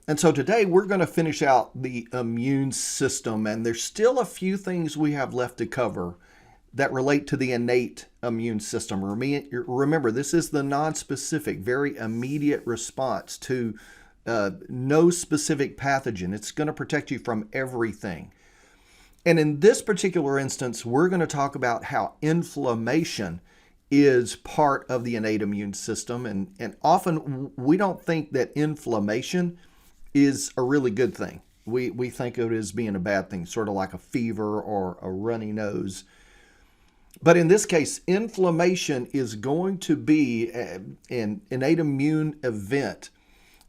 And so today we're going to finish out the immune system, and there's still a few things we have left to cover that relate to the innate immune system. Remember, this is the non-specific, very immediate response to no specific pathogen. It's going to protect you from everything. And in this particular instance, we're going to talk about how inflammation is part of the innate immune system. And often we don't think that inflammation is a really good thing. We think of it as being a bad thing, sort of like a fever or a runny nose. But in this case, inflammation is going to be an innate immune event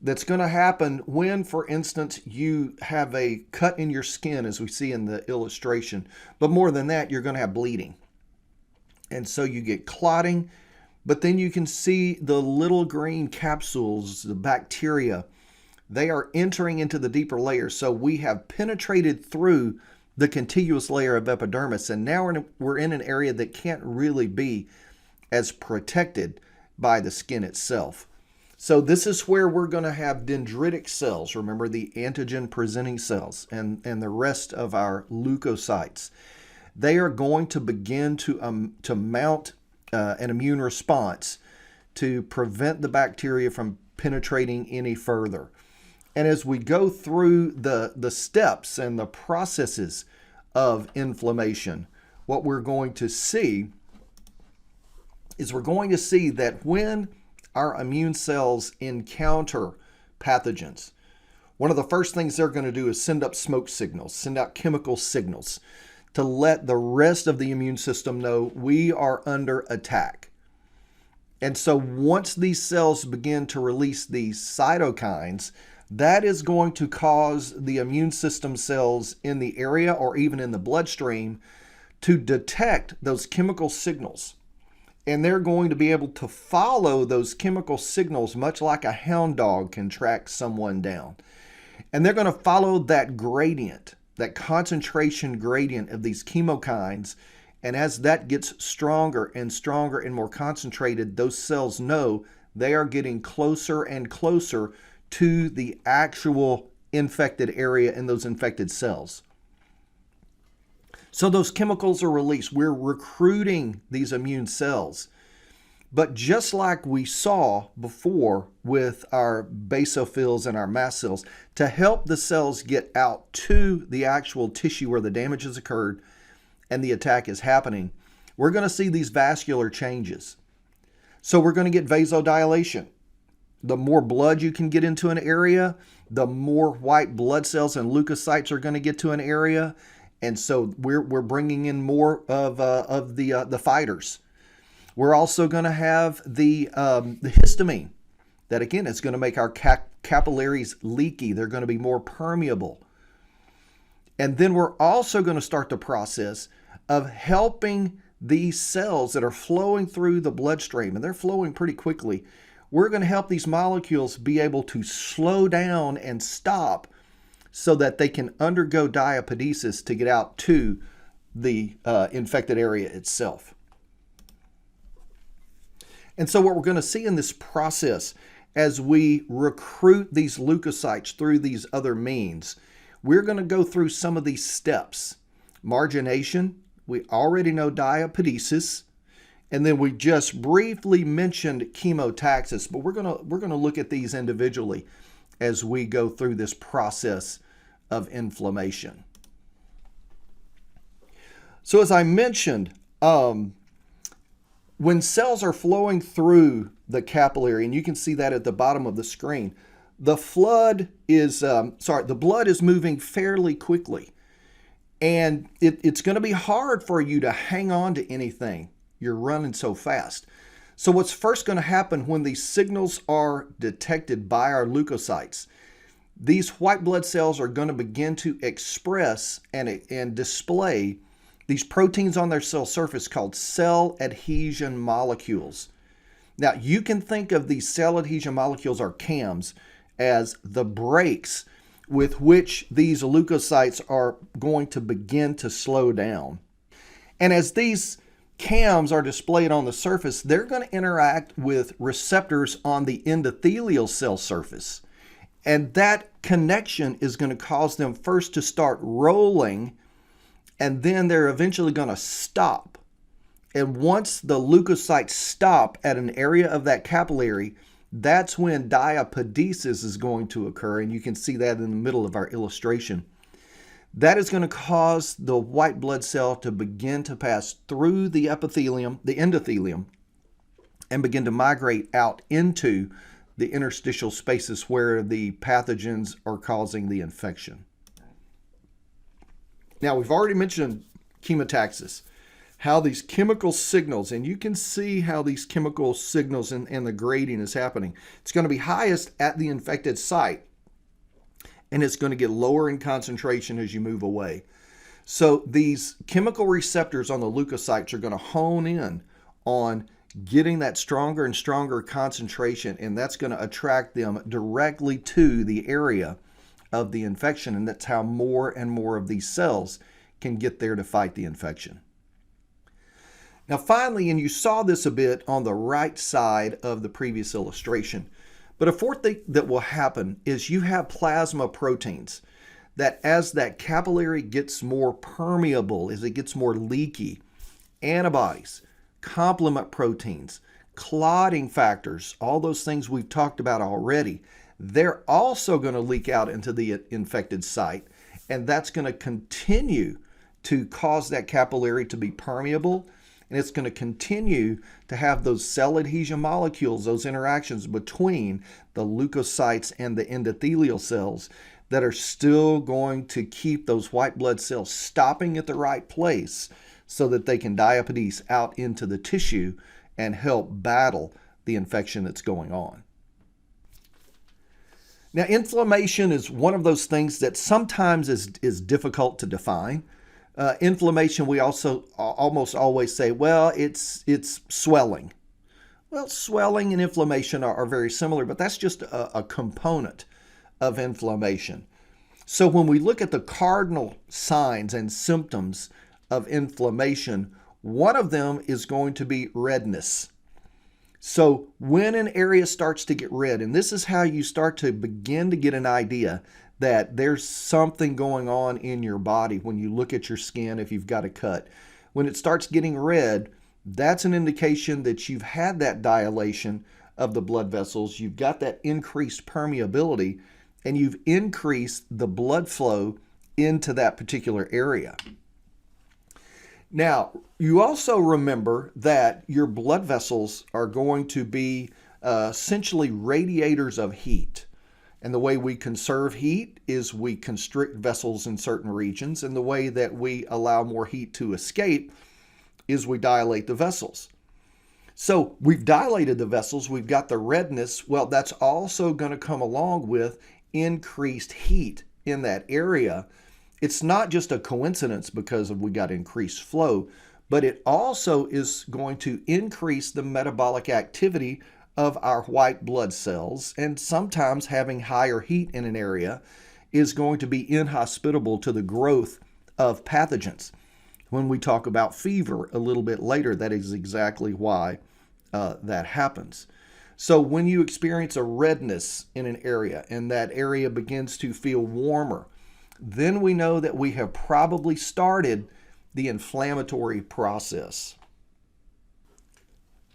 that's going to happen when, for instance, you have a cut in your skin, as we see in the illustration. But more than that, you're going to have bleeding. And so you get clotting, but then you can see the little green capsules, the bacteria. They are entering into the deeper layers. So we have penetrated through the contiguous layer of epidermis, and now we're in an area that can't really be as protected by the skin itself. So this is where we're going to have dendritic cells, remember the antigen-presenting cells, and the rest of our leukocytes. They are going to begin to mount an immune response to prevent the bacteria from penetrating any further. And as we go through the steps and the processes of inflammation, what we're going to see is that when our immune cells encounter pathogens, one of the first things they're going to do is send up smoke signals, send out chemical signals to let the rest of the immune system know we are under attack. And so once these cells begin to release these cytokines, that is going to cause the immune system cells in the area or even in the bloodstream to detect those chemical signals. And they're going to be able to follow those chemical signals much like a hound dog can track someone down. And they're going to follow that gradient, that concentration gradient of these chemokines. And as that gets stronger and stronger and more concentrated, those cells know they are getting closer and closer to the actual infected area in those infected cells. So those chemicals are released. We're recruiting these immune cells. But just like we saw before with our basophils and our mast cells, to help the cells get out to the actual tissue where the damage has occurred and the attack is happening, we're going to see these vascular changes. So we're going to get vasodilation. The more blood you can get into an area, the more white blood cells and leukocytes are going to get to an area. And so we're bringing in more of the fighters. We're also going to have the histamine. That again is going to make our capillaries leaky. They're going to be more permeable. And then we're also going to start the process of helping these cells that are flowing through the bloodstream, and they're flowing pretty quickly. We're going to help these molecules be able to slow down and stop so that they can undergo diapedesis to get out to the infected area itself. And so what we're going to see in this process as we recruit these leukocytes through these other means, we're going to go through some of these steps. Margination, we already know diapedesis, and then we just briefly mentioned chemotaxis, but we're going to look at these individually as we go through this process of inflammation. So as I mentioned, when cells are flowing through the capillary, and you can see that at the bottom of the screen, the blood is moving fairly quickly. And it's going to be hard for you to hang on to anything. You're running so fast. So what's first going to happen when these signals are detected by our leukocytes, these white blood cells are going to begin to express and display these proteins on their cell surface called cell adhesion molecules. Now, you can think of these cell adhesion molecules, or CAMs, as the brakes with which these leukocytes are going to begin to slow down. And as these CAMs are displayed on the surface, they're going to interact with receptors on the endothelial cell surface. And that connection is going to cause them first to start rolling, and then they're eventually going to stop. And once the leukocytes stop at an area of that capillary, that's when diapedesis is going to occur, and you can see that in the middle of our illustration. That is going to cause the white blood cell to begin to pass through the epithelium, the endothelium, and begin to migrate out into the interstitial spaces where the pathogens are causing the infection. Now, we've already mentioned chemotaxis, how these chemical signals, and you can see how these chemical signals and the grading is happening. It's going to be highest at the infected site, and it's going to get lower in concentration as you move away. So these chemical receptors on the leukocytes are going to hone in on getting that stronger and stronger concentration, and that's going to attract them directly to the area of the infection, and that's how more and more of these cells can get there to fight the infection. Now finally, and you saw this a bit on the right side of the previous illustration, but a fourth thing that will happen is you have plasma proteins that, as that capillary gets more permeable, as it gets more leaky, antibodies, complement proteins, clotting factors, all those things we've talked about already, they're also going to leak out into the infected site, and that's going to continue to cause that capillary to be permeable, and it's going to continue to have those cell adhesion molecules, those interactions between the leukocytes and the endothelial cells that are still going to keep those white blood cells stopping at the right place so that they can diapedese out into the tissue and help battle the infection that's going on. Now, inflammation is one of those things that sometimes is difficult to define. Inflammation, we also almost always say, well, it's swelling. Well, swelling and inflammation are very similar, but that's just a component of inflammation. So when we look at the cardinal signs and symptoms of inflammation, one of them is going to be redness. So when an area starts to get red, and this is how you start to begin to get an idea that there's something going on in your body when you look at your skin if you've got a cut. When it starts getting red, that's an indication that you've had that dilation of the blood vessels, you've got that increased permeability, and you've increased the blood flow into that particular area. Now, you also remember that your blood vessels are going to be essentially radiators of heat. And the way we conserve heat is we constrict vessels in certain regions, and the way that we allow more heat to escape is we dilate the vessels. So we've dilated the vessels, we've got the redness. Well, that's also going to come along with increased heat in that area. It's not just a coincidence because we got increased flow, but it also is going to increase the metabolic activity of our white blood cells, and sometimes having higher heat in an area is going to be inhospitable to the growth of pathogens. When we talk about fever a little bit later, that is exactly why that happens. So when you experience a redness in an area and that area begins to feel warmer, then we know that we have probably started the inflammatory process.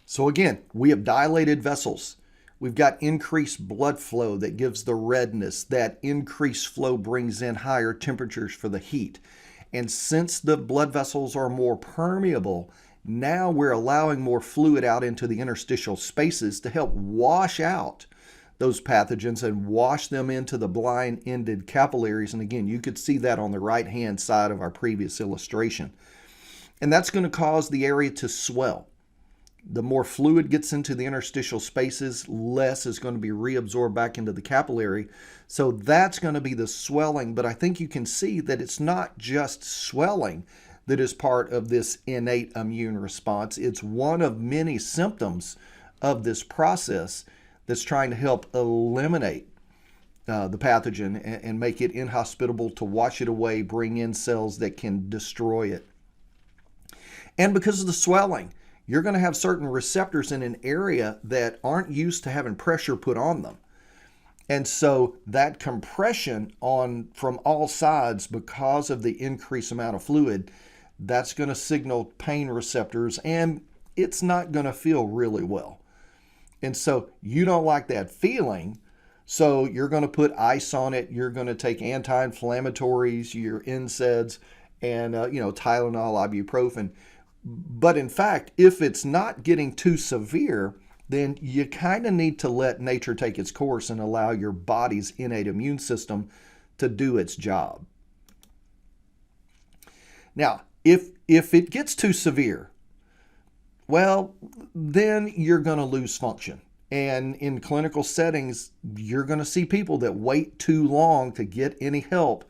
So again, we have dilated vessels. We've got increased blood flow that gives the redness. That increased flow brings in higher temperatures for the heat. And since the blood vessels are more permeable, now we're allowing more fluid out into the interstitial spaces to help wash out those pathogens and wash them into the blind-ended capillaries. And again, you could see that on the right-hand side of our previous illustration. And that's going to cause the area to swell. The more fluid gets into the interstitial spaces, less is going to be reabsorbed back into the capillary. So that's going to be the swelling. But I think you can see that it's not just swelling that is part of this innate immune response. It's one of many symptoms of this process that's trying to help eliminate the pathogen and make it inhospitable to wash it away, bring in cells that can destroy it. And because of the swelling, you're going to have certain receptors in an area that aren't used to having pressure put on them. And so that compression on from all sides because of the increased amount of fluid, that's going to signal pain receptors and it's not going to feel really well. And so you don't like that feeling. So you're going to put ice on it. You're going to take anti-inflammatories, your NSAIDs, and Tylenol, ibuprofen. But in fact, if it's not getting too severe, then you kind of need to let nature take its course and allow your body's innate immune system to do its job. Now, if it gets too severe, well, then you're going to lose function. And in clinical settings, you're going to see people that wait too long to get any help,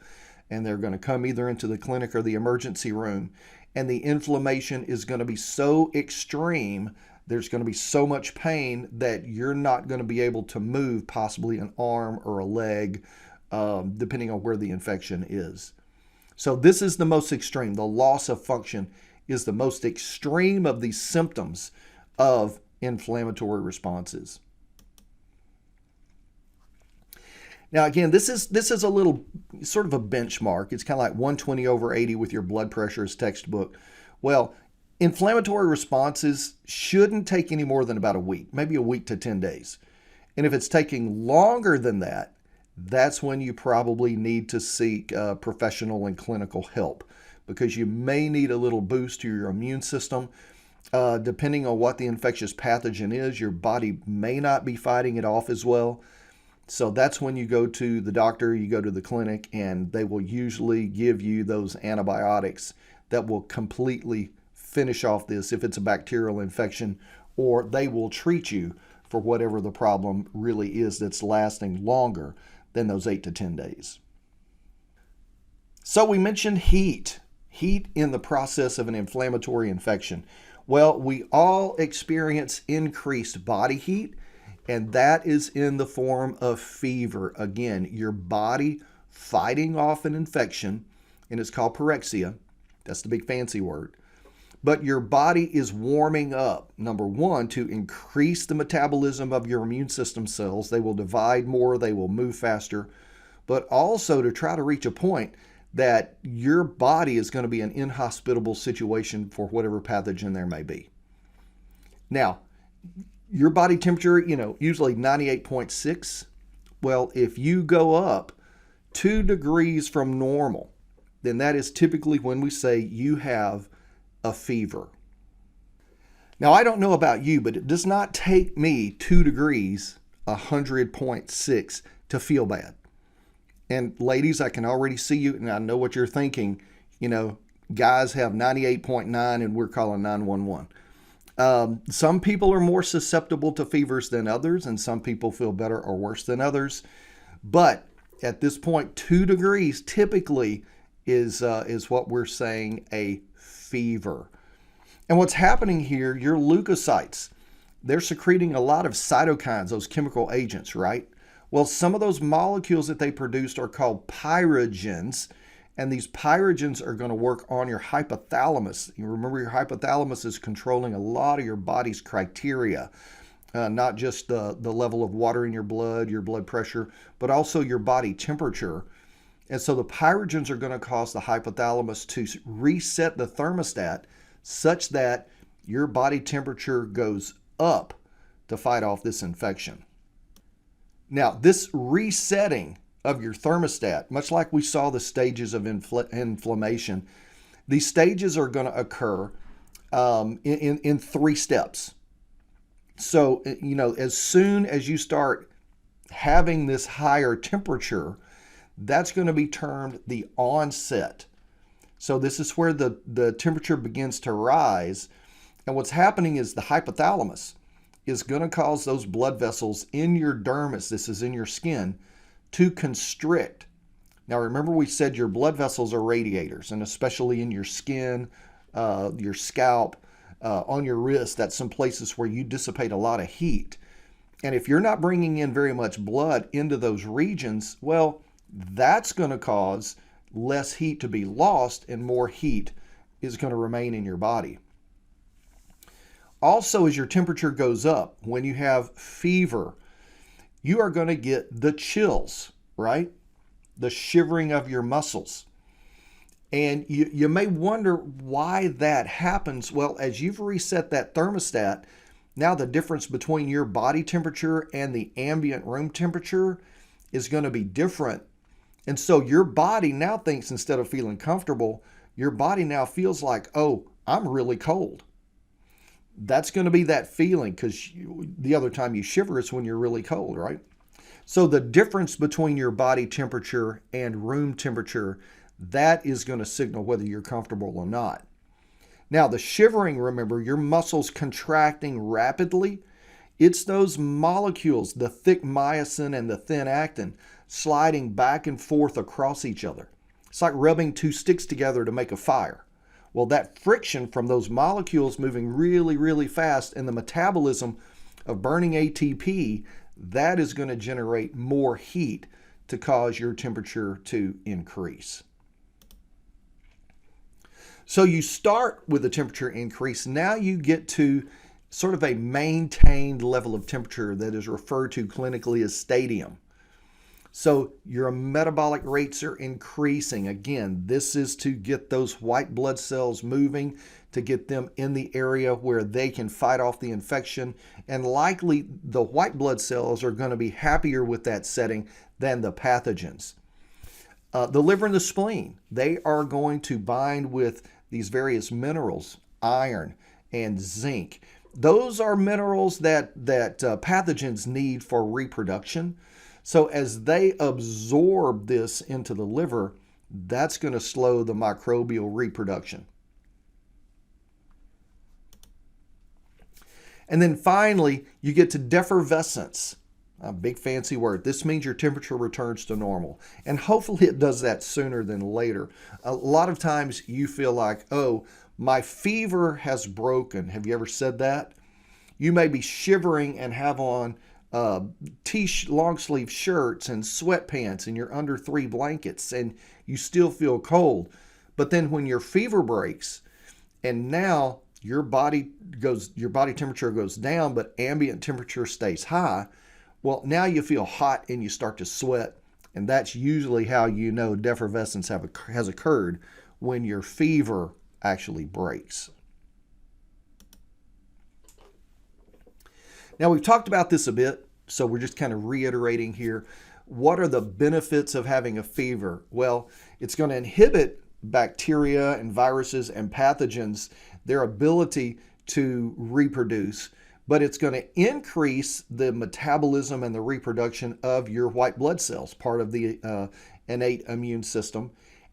and they're going to come either into the clinic or the emergency room, and the inflammation is going to be so extreme, there's going to be so much pain that you're not going to be able to move possibly an arm or a leg, depending on where the infection is. So this is the most extreme. The loss of function is the most extreme of these symptoms of inflammatory responses. Now, again, this is a little sort of a benchmark. It's kind of like 120/80 with your blood pressure as textbook. Well, inflammatory responses shouldn't take any more than about a week, maybe a week to 10 days. And if it's taking longer than that, that's when you probably need to seek professional and clinical help, because you may need a little boost to your immune system. Depending on what the infectious pathogen is, your body may not be fighting it off as well. So that's when you go to the doctor, you go to the clinic, and they will usually give you those antibiotics that will completely finish off this if it's a bacterial infection, or they will treat you for whatever the problem really is that's lasting longer than those 8 to 10 days. So we mentioned heat in the process of an inflammatory infection. Well, we all experience increased body heat, and that is in the form of fever. Again, your body fighting off an infection, and it's called pyrexia. That's the big fancy word. But your body is warming up, number one, to increase the metabolism of your immune system cells. They will divide more, they will move faster, but also to try to reach a point that your body is going to be an inhospitable situation for whatever pathogen there may be. Now, your body temperature, usually 98.6. Well, if you go up 2 degrees from normal, then that is typically when we say you have a fever. Now, I don't know about you, but it does not take me 2 degrees, 100.6, to feel bad. And ladies, I can already see you, and I know what you're thinking. Guys have 98.9, and we're calling 911. Some people are more susceptible to fevers than others, and some people feel better or worse than others. But at this point, 2 degrees typically is what we're saying a fever. And what's happening here, your leukocytes, they're secreting a lot of cytokines, those chemical agents, right? Well, some of those molecules that they produced are called pyrogens, and these pyrogens are going to work on your hypothalamus. You remember, your hypothalamus is controlling a lot of your body's criteria, not just the level of water in your blood pressure, but also your body temperature. And so the pyrogens are going to cause the hypothalamus to reset the thermostat such that your body temperature goes up to fight off this infection. Now, this resetting of your thermostat, much like we saw the stages of inflammation, these stages are going to occur in 3 steps. So, as soon as you start having this higher temperature, that's going to be termed the onset. So this is where the temperature begins to rise. And what's happening is the hypothalamus is going to cause those blood vessels in your dermis, this is in your skin, to constrict. Now remember, we said your blood vessels are radiators, and especially in your skin, your scalp, on your wrist, that's some places where you dissipate a lot of heat. And if you're not bringing in very much blood into those regions, well, that's going to cause less heat to be lost and more heat is going to remain in your body. Also, as your temperature goes up, when you have fever, you are going to get the chills, right? The shivering of your muscles. And you may wonder why that happens. Well, as you've reset that thermostat, now the difference between your body temperature and the ambient room temperature is going to be different. And so your body now thinks, instead of feeling comfortable, your body now feels like, oh, I'm really cold. That's going to be that feeling, because the other time you shiver is when you're really cold, right? So the difference between your body temperature and room temperature, that is going to signal whether you're comfortable or not. Now, the shivering, remember, your muscles contracting rapidly. It's those molecules, the thick myosin and the thin actin, sliding back and forth across each other. It's like rubbing two sticks together to make a fire. Well, that friction from those molecules moving really, really fast, and the metabolism of burning ATP, that is going to generate more heat to cause your temperature to increase. So you start with a temperature increase. Now you get to sort of a maintained level of temperature that is referred to clinically as stadium. So your metabolic rates are increasing. Again, this is to get those white blood cells moving, to get them in the area where they can fight off the infection. And likely the white blood cells are going to be happier with that setting than the pathogens. The liver and the spleen, they are going to bind with these various minerals, iron and zinc. Those are minerals that pathogens need for reproduction. So as they absorb this into the liver, that's going to slow the microbial reproduction. And then finally, you get to defervescence. A big fancy word. This means your temperature returns to normal. And hopefully it does that sooner than later. A lot of times you feel like, oh, my fever has broken. Have you ever said that? You may be shivering and have on long sleeve shirts and sweatpants, and you're under 3 blankets and you still feel cold. But then when your fever breaks and now your body temperature goes down, but ambient temperature stays high, well, now you feel hot and you start to sweat. And that's usually how you know defervescence has occurred, when your fever actually breaks. Now, we've talked about this a bit, so we're just kind of reiterating here. What are the benefits of having a fever? Well, it's going to inhibit bacteria and viruses and pathogens, their ability to reproduce, but it's going to increase the metabolism and the reproduction of your white blood cells, part of the innate immune system.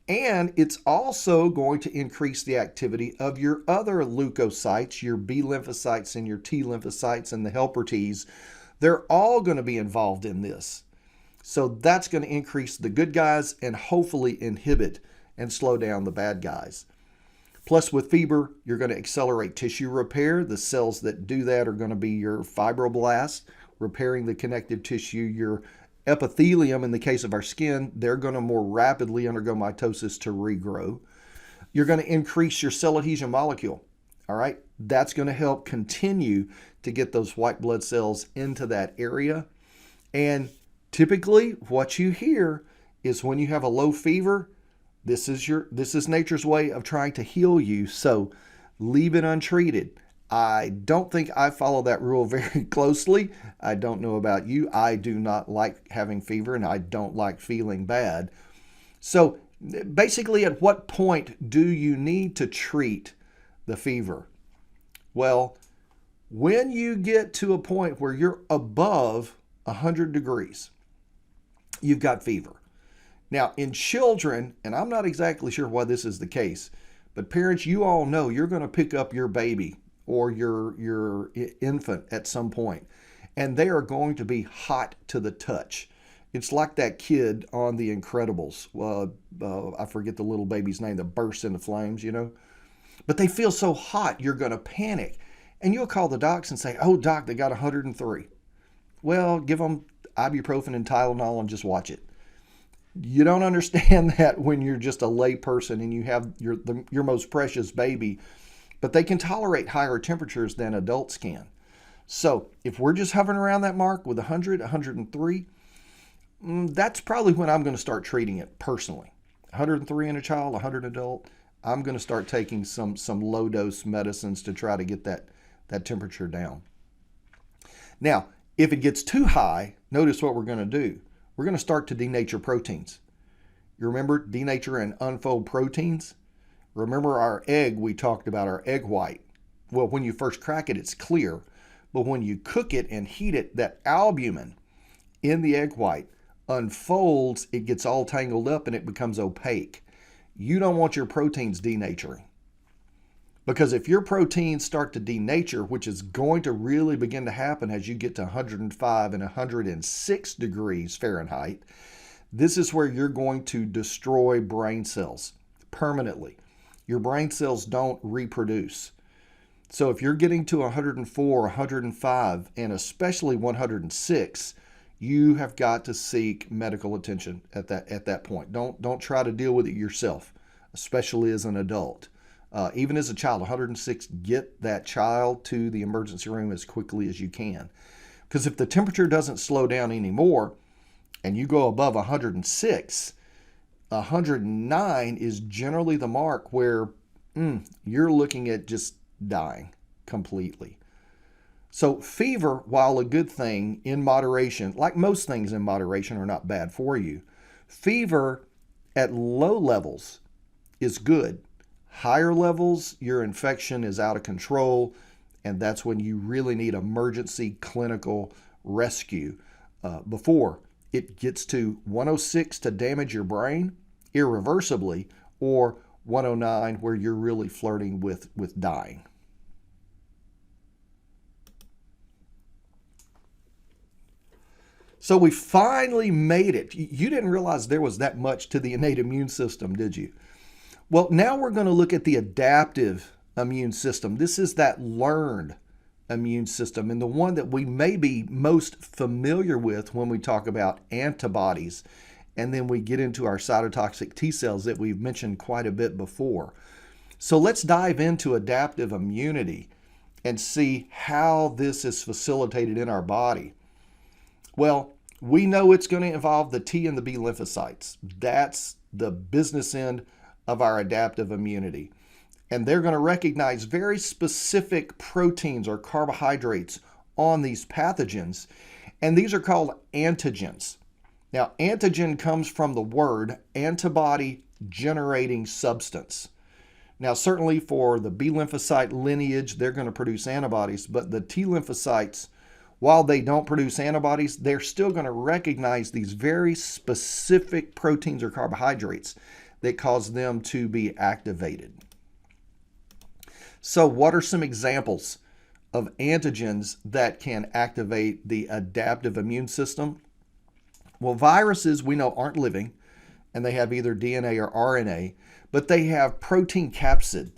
And it's also going to increase the activity of your other leukocytes, your B lymphocytes and your T lymphocytes and the helper Ts. They're all going to be involved in this. So that's going to increase the good guys and hopefully inhibit and slow down the bad guys. Plus, with fever, you're going to accelerate tissue repair. The cells that do that are going to be your fibroblasts, repairing the connective tissue. Your epithelium, in the case of our skin, they're going to more rapidly undergo mitosis to regrow. You're going to increase your cell adhesion molecule. All right, that's going to help continue to get those white blood cells into that area. And typically, what you hear is when you have a low fever, this is nature's way of trying to heal you. So leave it untreated. I don't think I follow that rule very closely. I don't know about you. I do not like having fever, and I don't like feeling bad. So basically, at what point do you need to treat the fever? Well, when you get to a point where you're above 100 degrees, you've got fever. Now, in children, and I'm not exactly sure why this is the case, but parents, you all know you're going to pick up your baby or your infant at some point, and they are going to be hot to the touch. It's like that kid on The Incredibles. I forget the little baby's name that bursts into flames, But they feel so hot, you're going to panic. And you'll call the docs and say, oh, doc, they got 103. Well, give them ibuprofen and Tylenol and just watch it. You don't understand that when you're just a lay person and you have your most precious baby, but they can tolerate higher temperatures than adults can. So if we're just hovering around that mark with 100, 103, that's probably when I'm going to start treating it personally. 103 in a child, 100 adult. I'm going to start taking some low dose medicines to try to get that temperature down. Now, if it gets too high, notice what we're going to do. We're going to start to denature proteins. You remember denature and unfold proteins? Remember our egg, we talked about our egg white. Well, when you first crack it, it's clear. But when you cook it and heat it, that albumin in the egg white unfolds, it gets all tangled up and it becomes opaque. You don't want your proteins denaturing. Because if your proteins start to denature, which is going to really begin to happen as you get to 105 and 106 degrees Fahrenheit, this is where you're going to destroy brain cells permanently. Your brain cells don't reproduce. So if you're getting to 104, 105, and especially 106, you have got to seek medical attention at that point. Don't try to deal with it yourself, especially as an adult. Even as a child, 106, get that child to the emergency room as quickly as you can. Because if the temperature doesn't slow down anymore and you go above 106, 109 is generally the mark where you're looking at just dying completely. So fever, while a good thing in moderation, like most things in moderation are not bad for you, fever at low levels is good. Higher levels, your infection is out of control, and that's when you really need emergency clinical rescue before it gets to 106 to damage your brain irreversibly, or 109 where you're really flirting with dying. So we finally made it. You didn't realize there was that much to the innate immune system, did you? Well, now we're going to look at the adaptive immune system. This is that learned immune system, and the one that we may be most familiar with when we talk about antibodies, and then we get into our cytotoxic T cells that we've mentioned quite a bit before. So let's dive into adaptive immunity and see how this is facilitated in our body. Well, we know it's going to involve the T and the B lymphocytes. That's the business end of our adaptive immunity. And they're going to recognize very specific proteins or carbohydrates on these pathogens. And these are called antigens. Now, antigen comes from the word antibody generating substance. Now, certainly for the B lymphocyte lineage, they're going to produce antibodies, but the T lymphocytes, while they don't produce antibodies, they're still going to recognize these very specific proteins or carbohydrates that cause them to be activated. So what are some examples of antigens that can activate the adaptive immune system? Well, viruses we know aren't living, and they have either DNA or RNA, but they have protein capsid,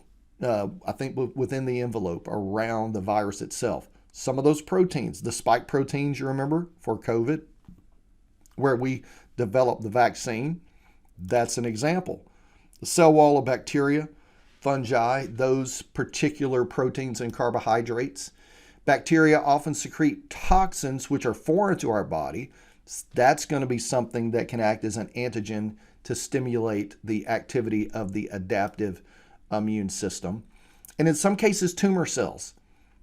I think within the envelope around the virus itself. Some of those proteins, the spike proteins, you remember, for COVID, where we developed the vaccine, that's an example. The cell wall of bacteria, fungi, those particular proteins and carbohydrates. Bacteria often secrete toxins which are foreign to our body. That's going to be something that can act as an antigen to stimulate the activity of the adaptive immune system. And in some cases, tumor cells.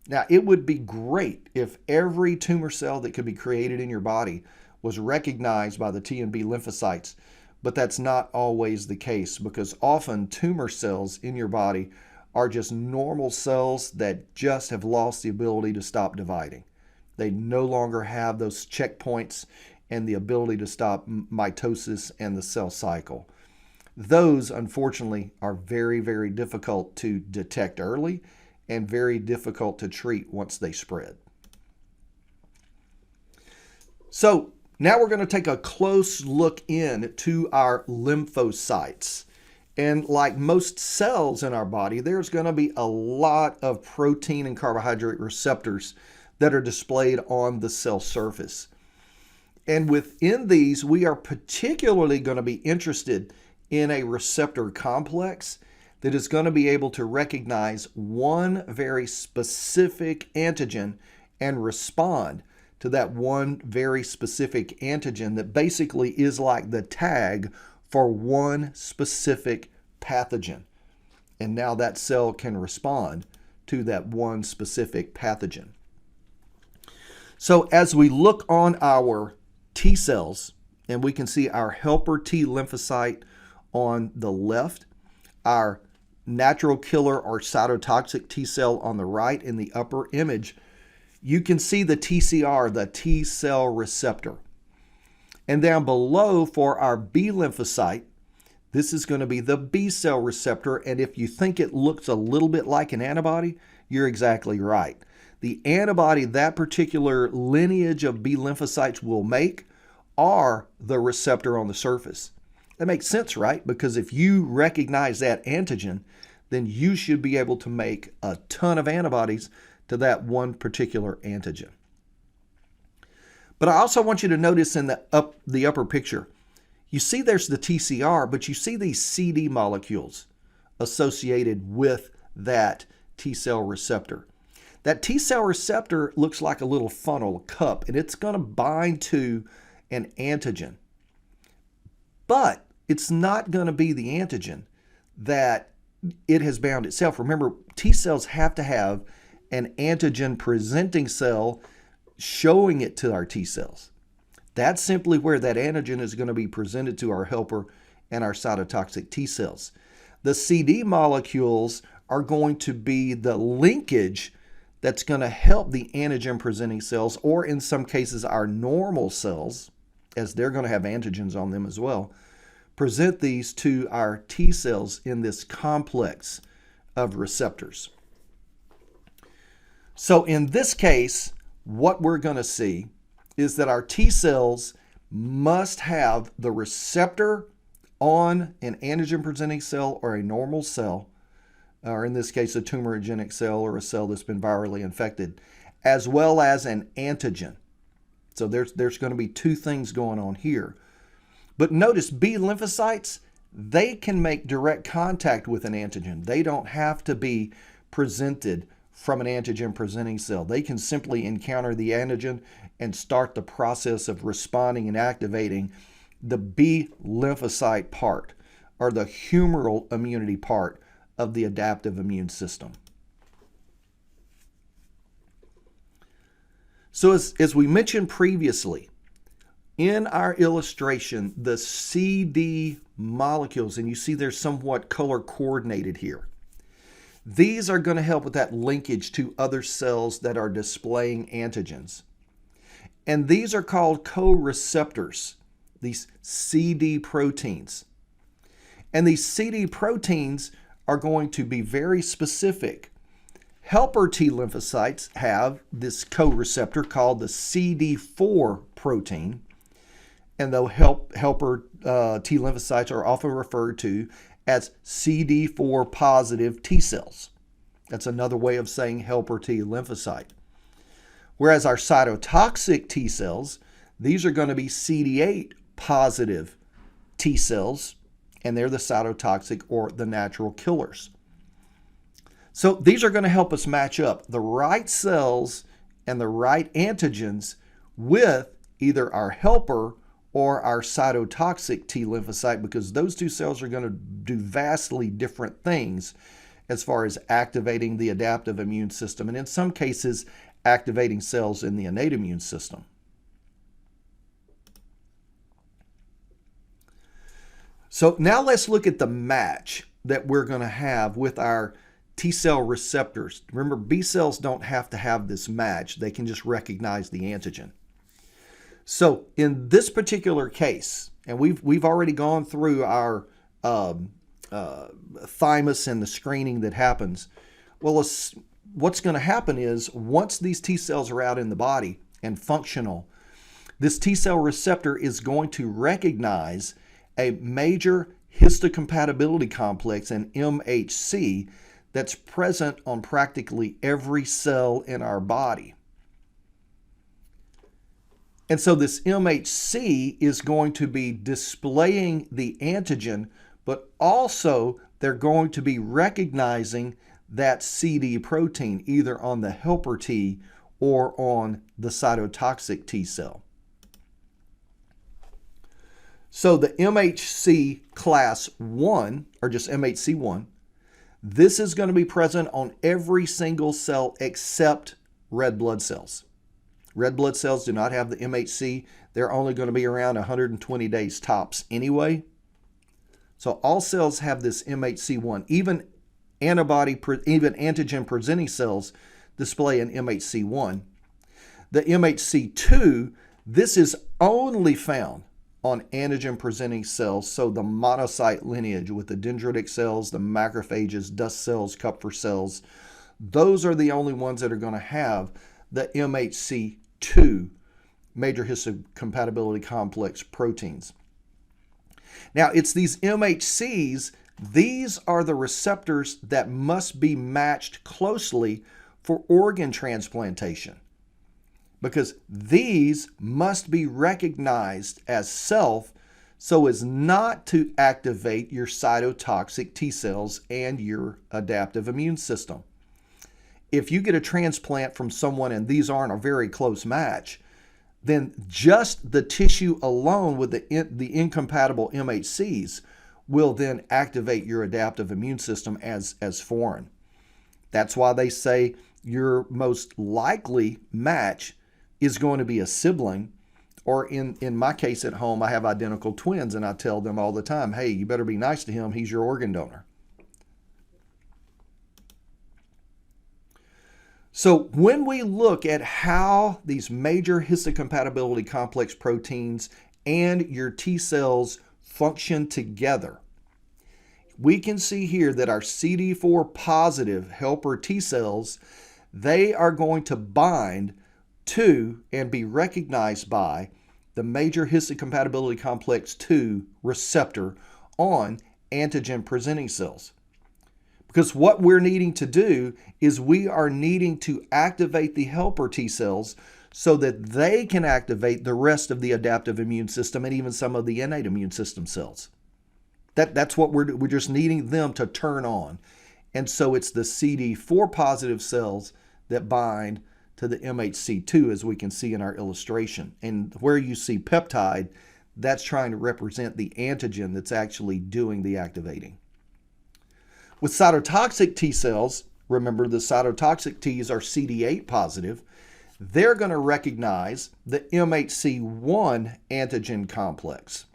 Now, it would be great if every tumor cell that could be created in your body was recognized by the T and B lymphocytes, but that's not always the case, because often tumor cells in your body are just normal cells that just have lost the ability to stop dividing. They no longer have those checkpoints and the ability to stop mitosis and the cell cycle. Those, unfortunately, are very, very difficult to detect early and very difficult to treat once they spread. So now we're going to take a close look into our lymphocytes. And like most cells in our body, there's going to be a lot of protein and carbohydrate receptors that are displayed on the cell surface. And within these, we are particularly going to be interested in a receptor complex that is going to be able to recognize one very specific antigen and respond to that one very specific antigen that basically is like the tag for one specific pathogen. And now that cell can respond to that one specific pathogen. So as we look on our T cells, and we can see our helper T lymphocyte on the left, our natural killer or cytotoxic T cell on the right in the upper image, you can see the TCR, the T cell receptor. And down below for our B lymphocyte, this is going to be the B cell receptor. And if you think it looks a little bit like an antibody, you're exactly right. The antibody that particular lineage of B lymphocytes will make are the receptor on the surface. That makes sense, right? Because if you recognize that antigen, then you should be able to make a ton of antibodies to that one particular antigen. But I also want you to notice in the upper picture, you see there's the TCR, but you see these CD molecules associated with that T cell receptor. That T cell receptor looks like a little funnel, a cup, and it's going to bind to an antigen. But it's not going to be the antigen that it has bound itself. Remember, T cells have to have an antigen presenting cell showing it to our T cells. That's simply where that antigen is going to be presented to our helper and our cytotoxic T cells. The CD molecules are going to be the linkage that's going to help the antigen presenting cells, or in some cases our normal cells, as they're going to have antigens on them as well, present these to our T cells in this complex of receptors. So in this case, what we're going to see is that our T cells must have the receptor on an antigen presenting cell or a normal cell, or in this case a tumorigenic cell or a cell that's been virally infected, as well as an antigen. So there's going to be two things going on here. But notice B lymphocytes, they can make direct contact with an antigen. They don't have to be presented from an antigen presenting cell. They can simply encounter the antigen and start the process of responding and activating the B lymphocyte part, or the humoral immunity part of the adaptive immune system. So as we mentioned previously, in our illustration, the CD molecules, and you see they're somewhat color coordinated here, these are going to help with that linkage to other cells that are displaying antigens. And these are called co-receptors, these CD proteins. And these CD proteins are going to be very specific. Helper T lymphocytes have this co-receptor called the CD4 protein. And though helper T lymphocytes are often referred to as CD4 positive T cells. That's another way of saying helper T lymphocyte. Whereas our cytotoxic T cells, these are going to be CD8 positive T cells, and they're the cytotoxic or the natural killers. So these are going to help us match up the right cells and the right antigens with either our helper or our cytotoxic T lymphocyte, because those two cells are going to do vastly different things as far as activating the adaptive immune system, and in some cases, activating cells in the innate immune system. So now let's look at the match that we're going to have with our T cell receptors. Remember, B cells don't have to have this match. They can just recognize the antigen. So in this particular case, and we've already gone through our thymus and the screening that happens. Well, what's going to happen is once these T cells are out in the body and functional, this T cell receptor is going to recognize a major histocompatibility complex, an MHC, that's present on practically every cell in our body. And so this MHC is going to be displaying the antigen, but also they're going to be recognizing that CD protein either on the helper T or on the cytotoxic T cell. So the MHC class 1, or just MHC1, this is going to be present on every single cell except red blood cells. Red blood cells do not have the MHC. They're only going to be around 120 days tops anyway. So all cells have this MHC1. Even antigen presenting cells display an MHC1. The MHC2, this is only found on antigen presenting cells, so the monocyte lineage with the dendritic cells, the macrophages, dust cells, Kupffer cells, those are the only ones that are going to have the MHC2, major histocompatibility complex proteins. Now, it's these MHCs, these are the receptors that must be matched closely for organ transplantation, because these must be recognized as self so as not to activate your cytotoxic T cells and your adaptive immune system. If you get a transplant from someone and these aren't a very close match, then just the tissue alone with the incompatible MHCs will then activate your adaptive immune system as foreign. That's why they say your most likely match is going to be a sibling, or in my case at home, I have identical twins and I tell them all the time, hey, you better be nice to him, he's your organ donor. So when we look at how these major histocompatibility complex proteins and your T cells function together, we can see here that our CD4 positive helper T cells, they are going to bind to and be recognized by the major histocompatibility complex 2 receptor on antigen presenting cells. Because what we're needing to do is we are needing to activate the helper T cells so that they can activate the rest of the adaptive immune system and even some of the innate immune system cells. That's what we're just needing them to turn on. And so it's the CD4 positive cells that bind to the MHC2, as we can see in our illustration. And where you see peptide, that's trying to represent the antigen that's actually doing the activating. With cytotoxic T cells, remember the cytotoxic Ts are CD8 positive, they're going to recognize the MHC1 antigen complex.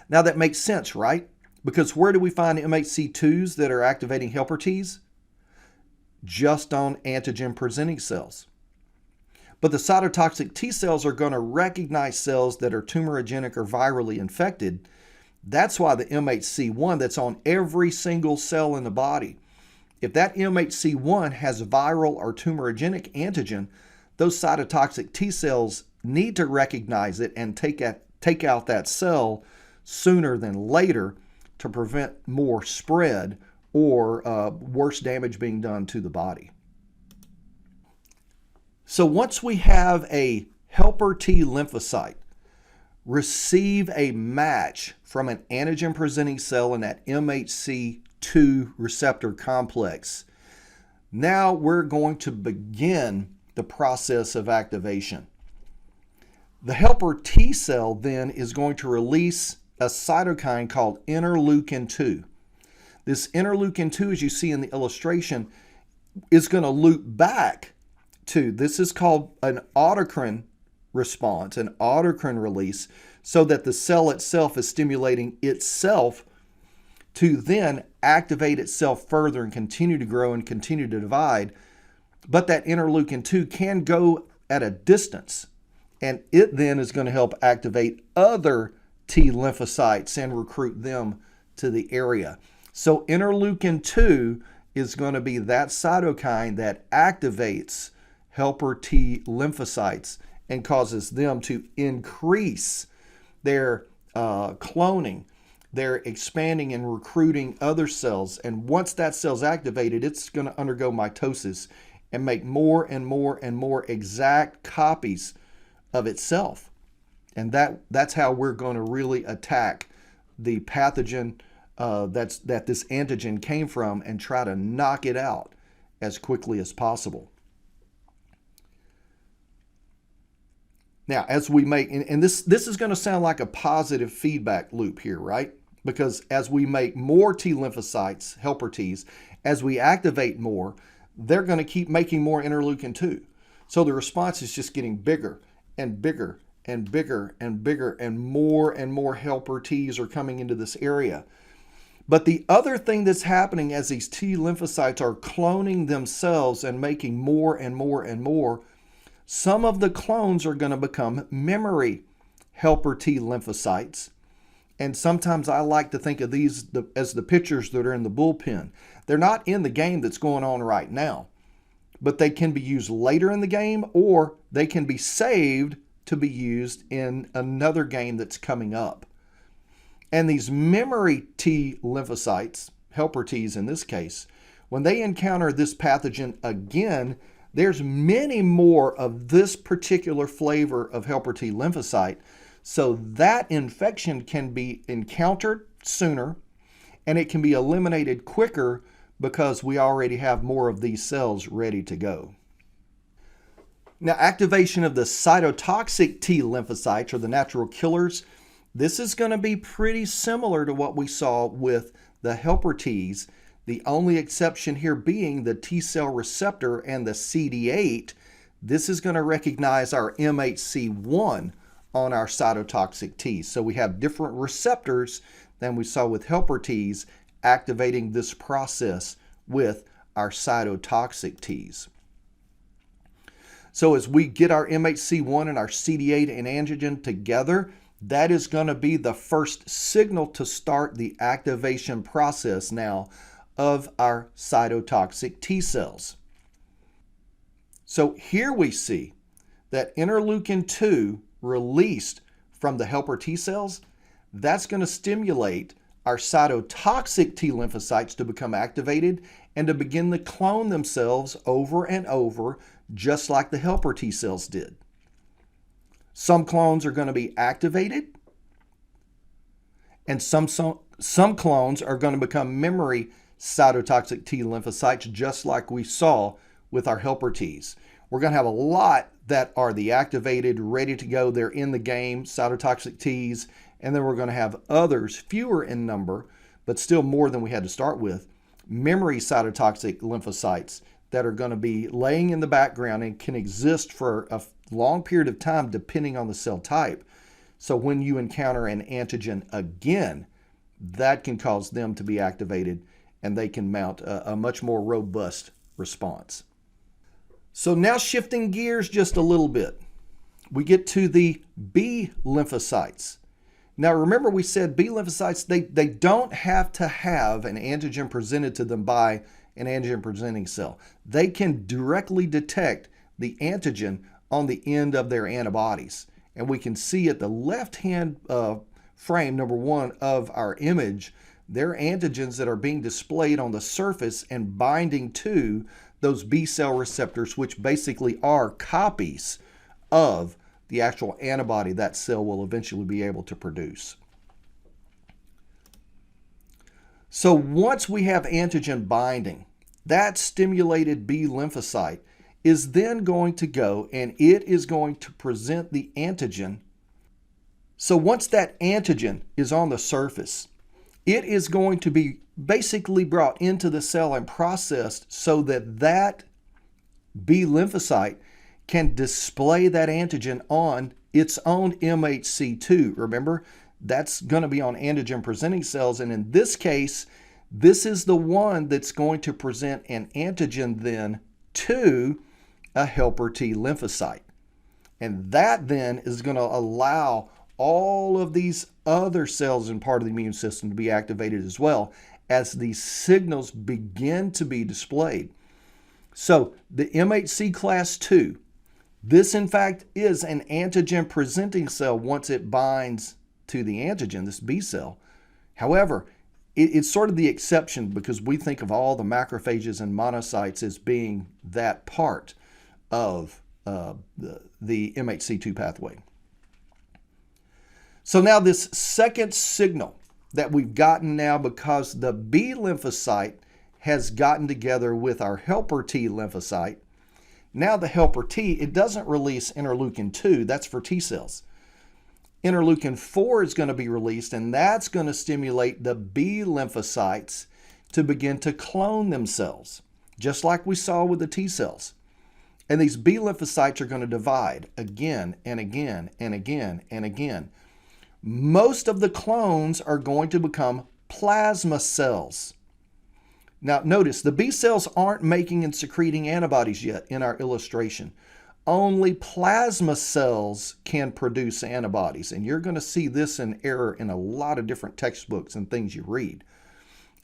Now that makes sense, right? Because where do we find MHC2s that are activating helper Ts? Just on antigen presenting cells. But the cytotoxic T cells are going to recognize cells that are tumorigenic or virally infected. That's why the MHC1 that's on every single cell in the body, if that MHC1 has viral or tumorigenic antigen, those cytotoxic T cells need to recognize it and take out that cell sooner than later to prevent more spread or worse damage being done to the body. So once we have a helper T lymphocyte receive a match from an antigen presenting cell in that MHC2 receptor complex, now we're going to begin the process of activation. The helper T cell then is going to release a cytokine called interleukin-2. This interleukin-2, as you see in the illustration, is going to loop back to, this is called an autocrine response, an autocrine release, so that the cell itself is stimulating itself to then activate itself further and continue to grow and continue to divide. But that interleukin-2 can go at a distance, and it then is going to help activate other T lymphocytes and recruit them to the area. So interleukin-2 is going to be that cytokine that activates helper T lymphocytes and causes them to increase their cloning. They're expanding and recruiting other cells. And once that cell's activated, it's going to undergo mitosis and make more and more and more exact copies of itself. And that's how we're going to really attack the pathogen that this antigen came from and try to knock it out as quickly as possible. Now, as we make, and this is going to sound like a positive feedback loop here, right? Because as we make more T lymphocytes, helper Ts, as we activate more, they're going to keep making more interleukin 2. So the response is just getting bigger and bigger and bigger and bigger, and more helper Ts are coming into this area. But the other thing that's happening as these T lymphocytes are cloning themselves and making more and more and more, some of the clones are going to become memory helper T lymphocytes. And sometimes I like to think of these as the pitchers that are in the bullpen. They're not in the game that's going on right now, but they can be used later in the game, or they can be saved to be used in another game that's coming up. And these memory T lymphocytes, helper Ts in this case, when they encounter this pathogen again, there's many more of this particular flavor of helper T lymphocyte, so that infection can be encountered sooner and it can be eliminated quicker because we already have more of these cells ready to go. Now, activation of the cytotoxic T lymphocytes, or the natural killers, this is going to be pretty similar to what we saw with the helper Ts. The only exception here being the T cell receptor and the CD8. This is going to recognize our MHC1 on our cytotoxic Ts. So we have different receptors than we saw with helper Ts activating this process with our cytotoxic Ts. So as we get our MHC1 and our CD8 and antigen together, that is going to be the first signal to start the activation process now of our cytotoxic T cells. So here we see that interleukin 2 released from the helper T cells, that's going to stimulate our cytotoxic T lymphocytes to become activated and to begin to clone themselves over and over, just like the helper T cells did. Some clones are going to be activated, and some clones are going to become memory cytotoxic T lymphocytes, just like we saw with our helper Ts. We're going to have a lot that are the activated, ready to go, they're in the game, cytotoxic Ts, and then we're going to have others, fewer in number, but still more than we had to start with, memory cytotoxic lymphocytes that are going to be laying in the background and can exist for a long period of time depending on the cell type. So when you encounter an antigen again, that can cause them to be activated and they can mount a much more robust response. So now shifting gears just a little bit, we get to the B lymphocytes. Now remember we said B lymphocytes, they don't have to have an antigen presented to them by an antigen presenting cell. They can directly detect the antigen on the end of their antibodies. And we can see at the left-hand frame, number 1 of our image, they're antigens that are being displayed on the surface and binding to those B cell receptors, which basically are copies of the actual antibody that cell will eventually be able to produce. So once we have antigen binding, that stimulated B lymphocyte is then going to go and it is going to present the antigen. So once that antigen is on the surface, it is going to be basically brought into the cell and processed so that that B lymphocyte can display that antigen on its own MHC2. Remember, that's going to be on antigen presenting cells, and in this case, this is the one that's going to present an antigen then to a helper T lymphocyte. And that then is going to allow all of these other cells in part of the immune system to be activated as well as these signals begin to be displayed. So the MHC class 2, this in fact is an antigen presenting cell once it binds to the antigen, this B cell. However, it's sort of the exception because we think of all the macrophages and monocytes as being that part of the MHC2 pathway. So now this second signal that we've gotten now, because the B lymphocyte has gotten together with our helper T lymphocyte, Now the helper T, it doesn't release interleukin 2, that's for T cells. Interleukin 4 is going to be released, and that's going to stimulate the B lymphocytes to begin to clone themselves, just like we saw with the T cells. And these B lymphocytes are going to divide again and again and again and again. Most of the clones are going to become plasma cells. Now notice, the B cells aren't making and secreting antibodies yet in our illustration. Only plasma cells can produce antibodies, and you're going to see this in error in a lot of different textbooks and things you read.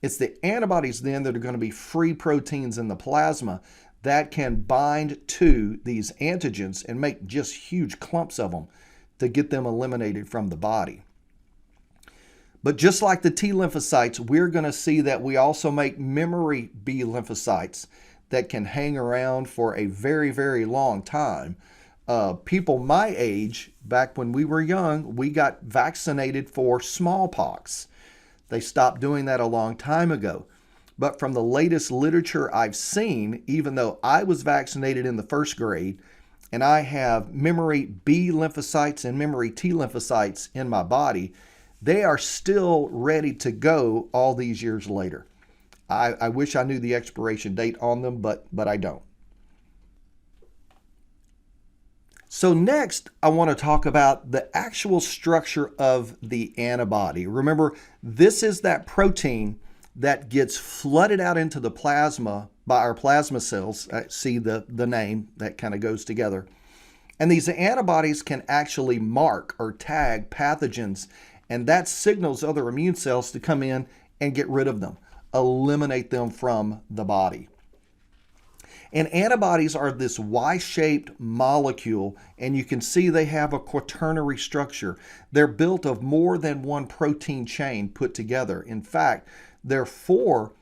It's the antibodies then that are going to be free proteins in the plasma that can bind to these antigens and make just huge clumps of them to get them eliminated from the body. But just like the T lymphocytes, we're going to see that we also make memory B lymphocytes that can hang around for a very, very long time. People my age, back when we were young, we got vaccinated for smallpox. They stopped doing that a long time ago. But from the latest literature I've seen, even though I was vaccinated in the first grade, and I have memory B lymphocytes and memory T lymphocytes in my body, they are still ready to go all these years later. I wish I knew the expiration date on them, but I don't. So next, I want to talk about the actual structure of the antibody. Remember, this is that protein that gets flooded out into the plasma by our plasma cells. See the name that kind of goes together. And these antibodies can actually mark or tag pathogens, and that signals other immune cells to come in and get rid of them, eliminate them from the body. And antibodies are this Y-shaped molecule, and you can see they have a quaternary structure. They're built of more than one protein chain put together. In fact, there are 4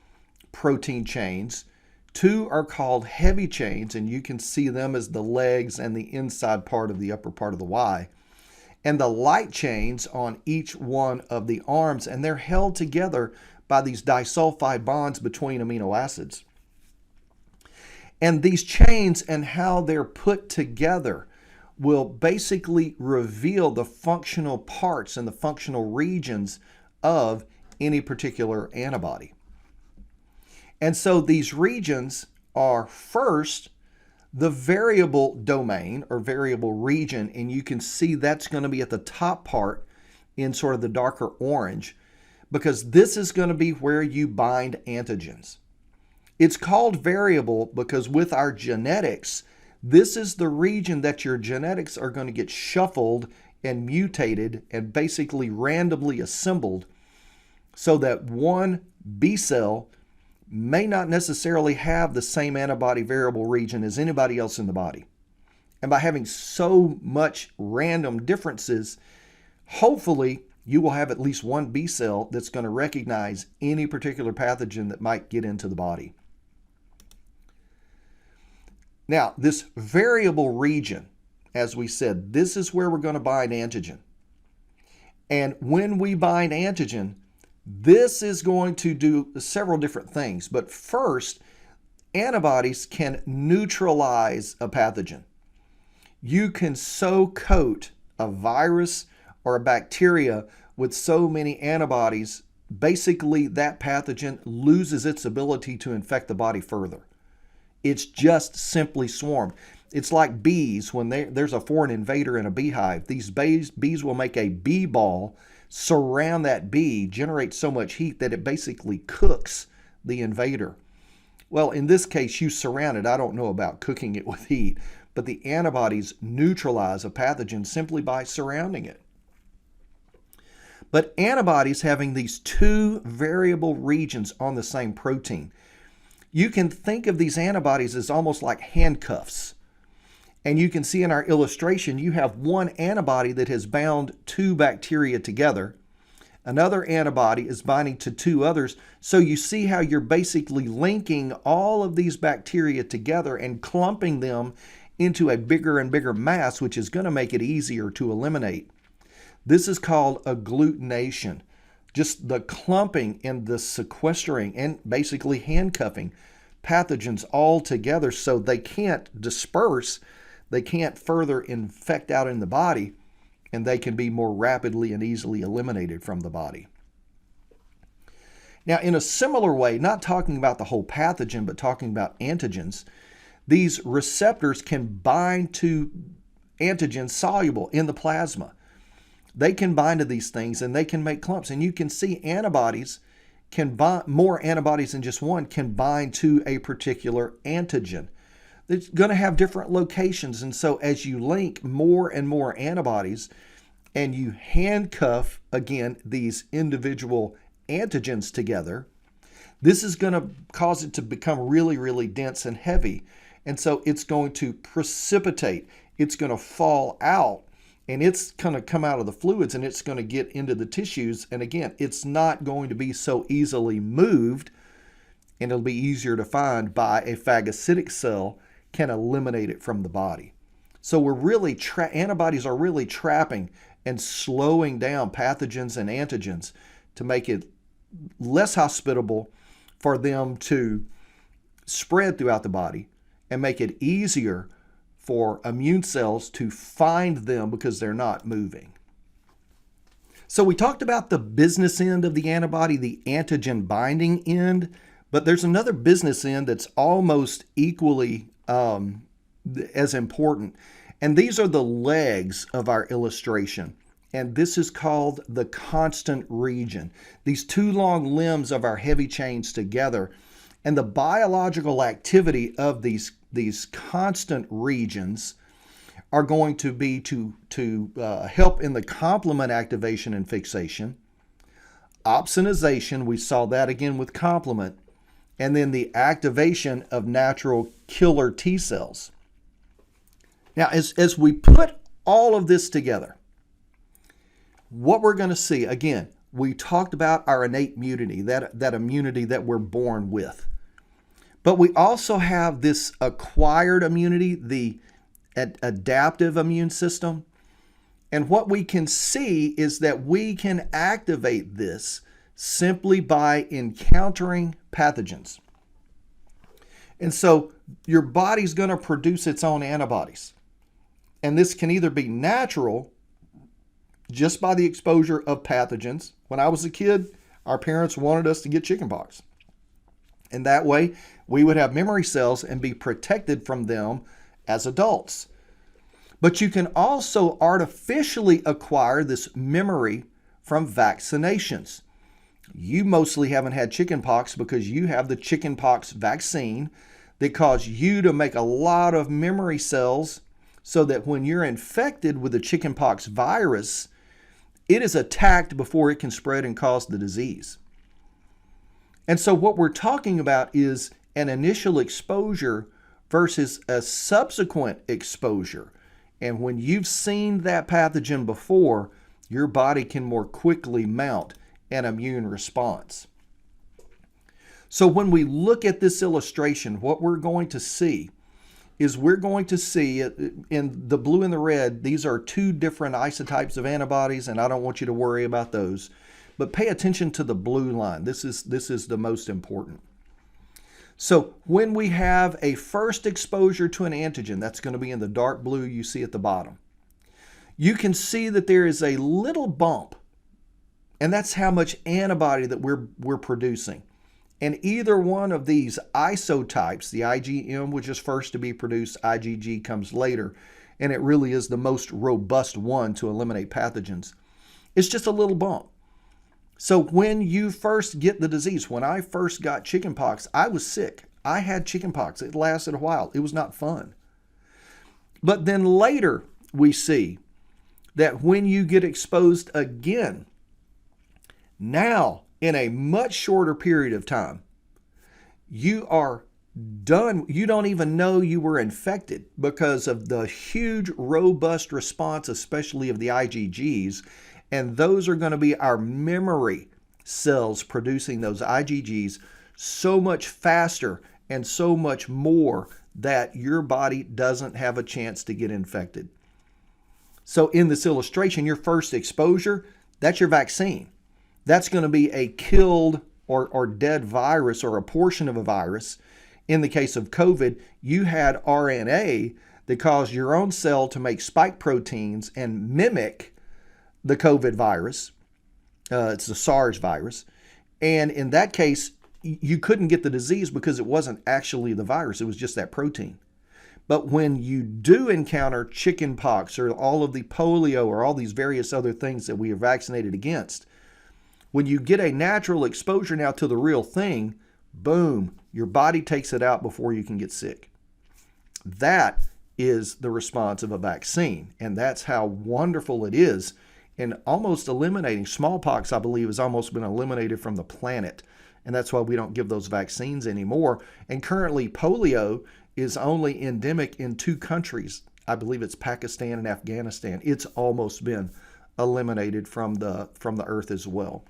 protein chains. 2 are called heavy chains, and you can see them as the legs and the inside part of the upper part of the Y. And the light chains on each one of the arms, and they're held together by these disulfide bonds between amino acids. And these chains and how they're put together will basically reveal the functional parts and the functional regions of any particular antibody. And so these regions are first the variable domain or variable region, and you can see that's going to be at the top part in sort of the darker orange, because this is going to be where you bind antigens. It's called variable because with our genetics, this is the region that your genetics are going to get shuffled and mutated and basically randomly assembled so that one B cell may not necessarily have the same antibody variable region as anybody else in the body. And by having so much random differences, hopefully you will have at least one B cell that's going to recognize any particular pathogen that might get into the body. Now, this variable region, as we said, this is where we're going to bind antigen. And when we bind antigen, this is going to do several different things. But first, antibodies can neutralize a pathogen. You can so coat a virus or a bacteria with so many antibodies, basically that pathogen loses its ability to infect the body further. It's just simply swarmed. It's like bees. When there's a foreign invader in a beehive, these bees will make a bee ball, surround that bee, generate so much heat that it basically cooks the invader. Well, in this case, you surround it. I don't know about cooking it with heat, but the antibodies neutralize a pathogen simply by surrounding it. But antibodies having these 2 variable regions on the same protein, you can think of these antibodies as almost like handcuffs. And you can see in our illustration, you have one antibody that has bound 2 bacteria together. Another antibody is binding to 2 others. So you see how you're basically linking all of these bacteria together and clumping them into a bigger and bigger mass, which is going to make it easier to eliminate. This is called agglutination. Just the clumping and the sequestering and basically handcuffing pathogens all together so they can't disperse, they can't further infect out in the body, and they can be more rapidly and easily eliminated from the body. Now, in a similar way, not talking about the whole pathogen, but talking about antigens, these receptors can bind to antigens soluble in the plasma. They can bind to these things and they can make clumps. And you can see antibodies can bind, more antibodies than just one can bind to a particular antigen. It's going to have different locations. And so as you link more and more antibodies and you handcuff, again, these individual antigens together, this is going to cause it to become really, really dense and heavy. And so it's going to precipitate. It's going to fall out. And it's going to come out of the fluids and it's going to get into the tissues. And again, it's not going to be so easily moved, and it'll be easier to find by a phagocytic cell can eliminate it from the body. So we're really antibodies are really trapping and slowing down pathogens and antigens to make it less hospitable for them to spread throughout the body and make it easier for immune cells to find them because they're not moving. So we talked about the business end of the antibody, the antigen binding end, but there's another business end that's almost equally as important. And these are the legs of our illustration. And this is called the constant region. These two long limbs of our heavy chains together. And the biological activity of these constant regions are going to be to help in the complement activation and fixation, opsonization, we saw that again with complement, and then the activation of natural killer T cells. Now, as we put all of this together, what we're going to see, again, we talked about our innate immunity, that immunity that we're born with. But we also have this acquired immunity, the adaptive immune system. And what we can see is that we can activate this simply by encountering pathogens. And so your body's going to produce its own antibodies. And this can either be natural, just by the exposure of pathogens. When I was a kid, our parents wanted us to get chickenpox. And that way, we would have memory cells and be protected from them as adults. But you can also artificially acquire this memory from vaccinations. You mostly haven't had chickenpox because you have the chickenpox vaccine that caused you to make a lot of memory cells so that when you're infected with the chickenpox virus, it is attacked before it can spread and cause the disease. And so what we're talking about is an initial exposure versus a subsequent exposure. And when you've seen that pathogen before, your body can more quickly mount an immune response. So when we look at this illustration, what we're going to see is we're going to see in the blue and the red, these are two different isotypes of antibodies, and I don't want you to worry about those. But pay attention to the blue line. This is the most important. So when we have a first exposure to an antigen, that's going to be in the dark blue you see at the bottom, you can see that there is a little bump, and that's how much antibody that we're producing. And either one of these isotypes, the IgM, which is first to be produced, IgG comes later, and it really is the most robust one to eliminate pathogens. It's just a little bump. So when you first get the disease, when I first got chickenpox, I was sick. I had chickenpox. It lasted a while. It was not fun. But then later we see that when you get exposed again, now in a much shorter period of time, you are done. You don't even know you were infected because of the huge, robust response, especially of the IgGs. And those are going to be our memory cells producing those IgGs so much faster and so much more that your body doesn't have a chance to get infected. So in this illustration, your first exposure, that's your vaccine. That's going to be a killed or dead virus or a portion of a virus. In the case of COVID, you had RNA that caused your own cell to make spike proteins and mimic the COVID virus. It's the SARS virus. And in that case, you couldn't get the disease because it wasn't actually the virus. It was just that protein. But when you do encounter chicken pox or all of the polio or all these various other things that we are vaccinated against, when you get a natural exposure now to the real thing, boom, your body takes it out before you can get sick. That is the response of a vaccine. And that's how wonderful it is in almost eliminating smallpox. I believe has almost been eliminated from the planet. And that's why we don't give those vaccines anymore. And currently polio is only endemic in 2 countries. I believe it's Pakistan and Afghanistan. It's almost been eliminated from the earth as well.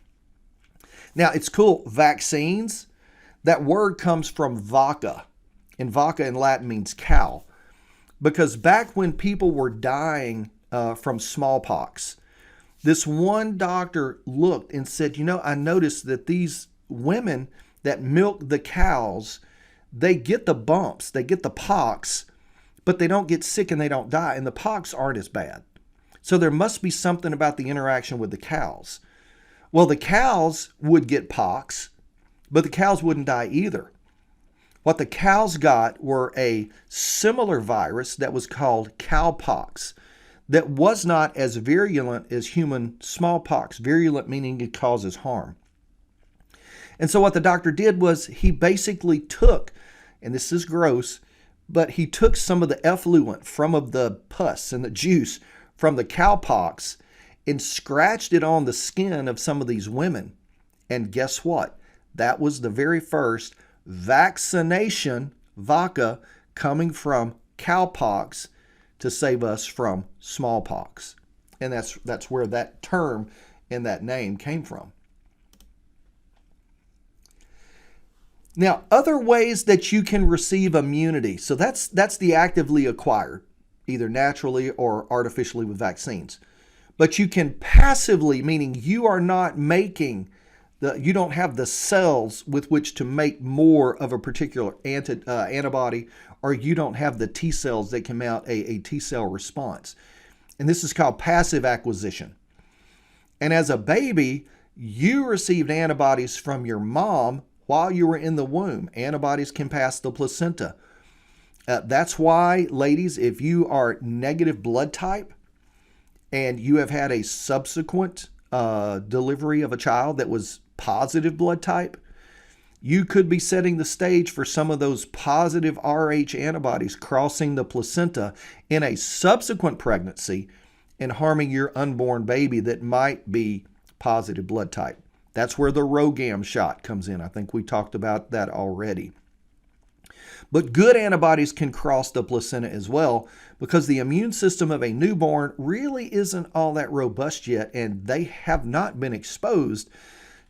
Now, it's cool. Vaccines, that word comes from vacca. And vacca in Latin means cow. Because back when people were dying from smallpox, this one doctor looked and said, I noticed that these women that milk the cows, they get the bumps, they get the pox, but they don't get sick and they don't die. And the pox aren't as bad. So there must be something about the interaction with the cows. Well, the cows would get pox, but the cows wouldn't die either. What the cows got were a similar virus that was called cowpox that was not as virulent as human smallpox. Virulent meaning it causes harm. And so what the doctor did was he basically took, and this is gross, but he took some of the effluent from of the pus and the juice from the cowpox and scratched it on the skin of some of these women. And guess what? That was the very first vaccination, vacca, coming from cowpox to save us from smallpox. And that's where that term and that name came from. Now, other ways that you can receive immunity. So that's the actively acquired, either naturally or artificially with vaccines. But you can passively, meaning you are not making you don't have the cells with which to make more of a particular antibody, or you don't have the T cells that can mount a T cell response. And this is called passive acquisition. And as a baby, you received antibodies from your mom while you were in the womb. Antibodies can pass the placenta. That's why, ladies, if you are negative blood type and you have had a subsequent delivery of a child that was positive blood type, you could be setting the stage for some of those positive Rh antibodies crossing the placenta in a subsequent pregnancy and harming your unborn baby that might be positive blood type. That's where the RhoGAM shot comes in. I think we talked about that already. But good antibodies can cross the placenta as well because the immune system of a newborn really isn't all that robust yet, and they have not been exposed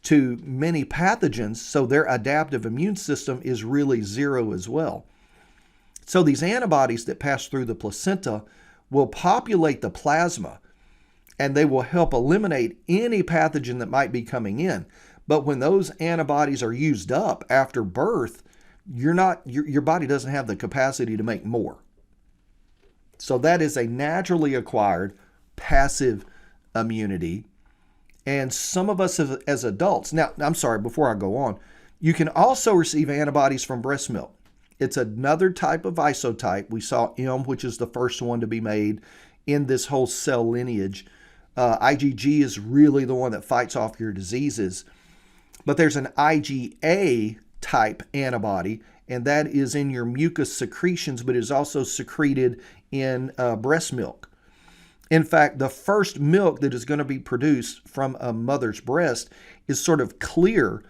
to many pathogens, so their adaptive immune system is really zero as well. So these antibodies that pass through the placenta will populate the plasma, and they will help eliminate any pathogen that might be coming in. But when those antibodies are used up after birth, your body doesn't have the capacity to make more. So that is a naturally acquired passive immunity. And some of us as adults, now, I'm sorry, before I go on, you can also receive antibodies from breast milk. It's another type of isotype. We saw M, which is the first one to be made in this whole cell lineage. IgG is really the one that fights off your diseases. But there's an IgA type antibody, and that is in your mucus secretions, but is also secreted in breast milk. In fact, the first milk that is going to be produced from a mother's breast is sort of clear,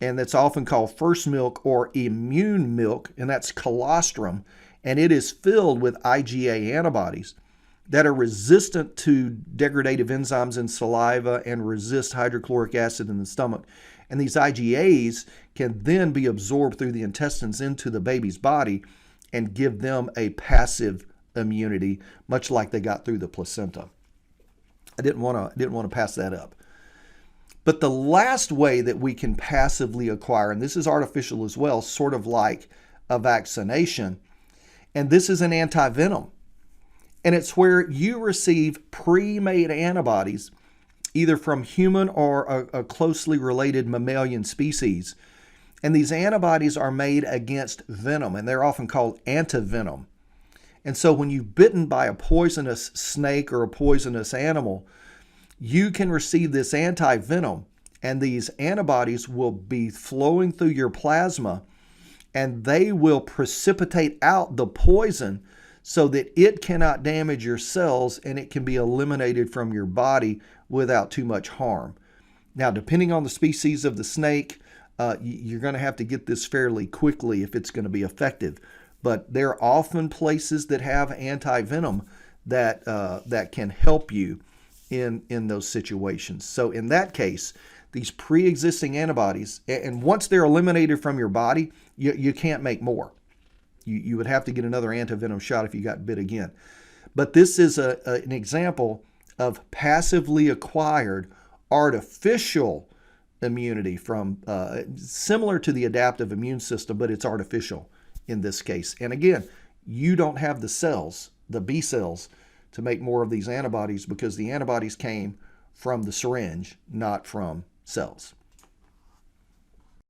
and that's often called first milk or immune milk, and that's colostrum, and it is filled with IgA antibodies that are resistant to degradative enzymes in saliva and resist hydrochloric acid in the stomach. And these IgAs can then be absorbed through the intestines into the baby's body and give them a passive immunity, much like they got through the placenta. I didn't want to pass that up. But the last way that we can passively acquire, and this is artificial as well, sort of like a vaccination. And this is an antivenom. And it's where you receive pre-made antibodies, either from human or a closely related mammalian species. And these antibodies are made against venom, and they're often called antivenom. And so when you're bitten by a poisonous snake or a poisonous animal, you can receive this antivenom, and these antibodies will be flowing through your plasma, and they will precipitate out the poison so that it cannot damage your cells and it can be eliminated from your body without too much harm. Now, depending on the species of the snake, you're going to have to get this fairly quickly if it's going to be effective. But there are often places that have antivenom that can help you in those situations. So in that case, these pre-existing antibodies, and once they're eliminated from your body, you can't make more. You would have to get another antivenom shot if you got bit again. But this is an example of passively acquired artificial immunity from similar to the adaptive immune system, but it's artificial in this case. And again, you don't have the cells, the B cells, to make more of these antibodies because the antibodies came from the syringe, not from cells.